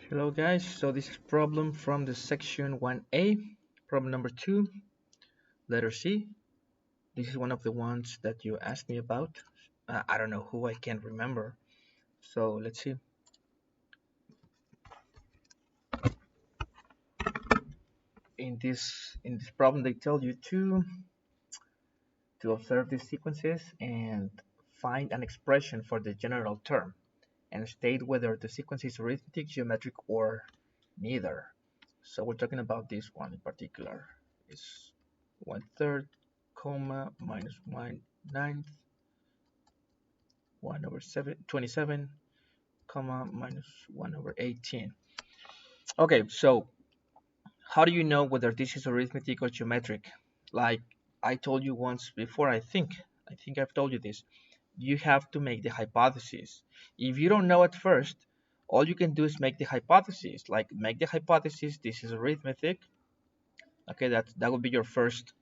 Hello guys, so this is problem from the section 1A, problem number 2, letter C. This is one of the ones that you asked me about. I don't know who, I can't remember. So let's see. In this problem they tell you to observe these sequences and find an expression for the general term and state whether the sequence is arithmetic, geometric, or neither. So we're talking about this one in particular. It's 1/3, comma, minus 1/9, 1 over 27, comma, minus 1 over 18. Okay, so how do you know whether this is arithmetic or geometric? Like I told you once before, I think I've told you this. You have to make the hypothesis. If you don't know at first, all you can do is make the hypothesis. Like make the hypothesis, this is arithmetic. Okay, that would be the first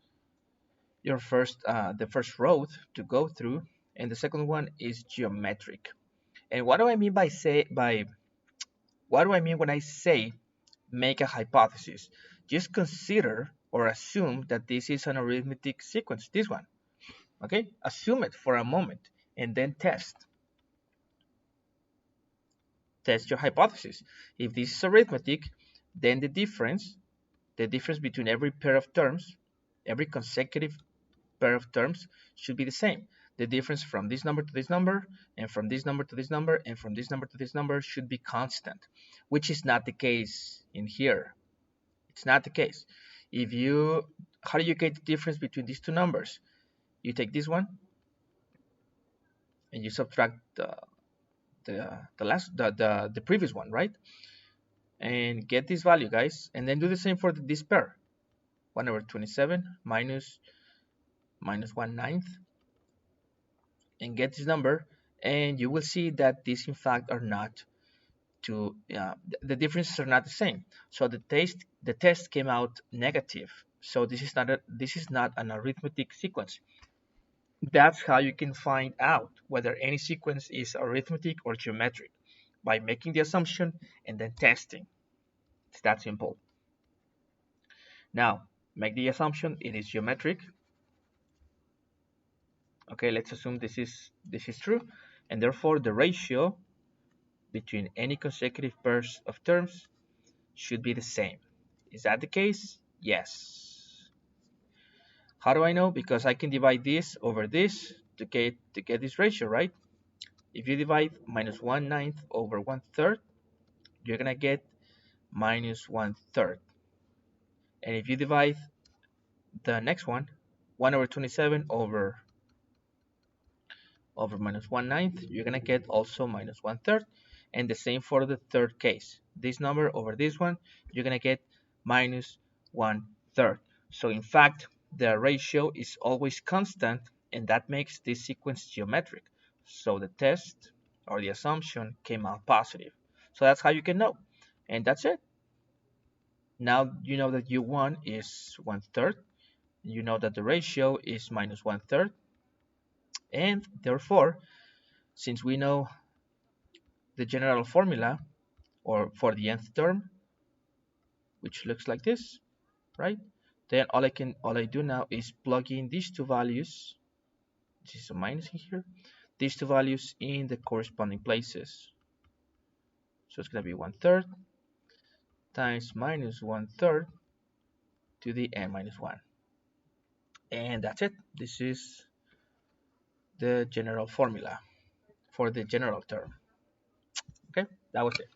row to go through, and the second one is geometric. And what do I mean what do I mean when I say make a hypothesis? Just consider or assume that this is an arithmetic sequence, this one. Okay, assume it for a moment and then test your hypothesis. If this is arithmetic, then the difference between every pair of terms, every consecutive pair of terms should be the same. The difference from this number to this number, and from this number to this number, and from this number to this number should be constant, which is not the case in here. It's not the case. How do you get the difference between these two numbers? You take this one, and you subtract the previous one, right? And get this value, guys, and then do the same for this pair. 1 over 27 minus 1/9, and get this number, and you will see that these in fact are not the differences are not the same. So the test came out negative. So this is not an arithmetic sequence. That's how you can find out whether any sequence is arithmetic or geometric, by making the assumption and then testing. It's that simple. Now make the assumption it is geometric. Okay, let's assume this is true, and therefore the ratio between any consecutive pairs of terms should be the same. Is that the case? Yes. How do I know? Because I can divide this over this to get this ratio, right? If you divide minus 1/9 over 1/3, you're gonna get minus 1/3. And if you divide the next one, 1 over 27 over minus 1/9, you're gonna get also minus 1/3. And the same for the third case. This number over this one, you're gonna get minus 1/3. So in fact, the ratio is always constant, and that makes this sequence geometric. So the test or the assumption came out positive. So that's how you can know. And that's it. Now you know that U1 is 1/3. You know that the ratio is minus 1/3. And therefore, since we know the general formula or for the nth term, which looks like this, right? Then all I do now is plug in these two values. This is a minus in here. These two values in the corresponding places. So it's going to be 1/3 times minus 1/3 to the n minus 1. And that's it. This is the general formula for the general term. Okay, that was it.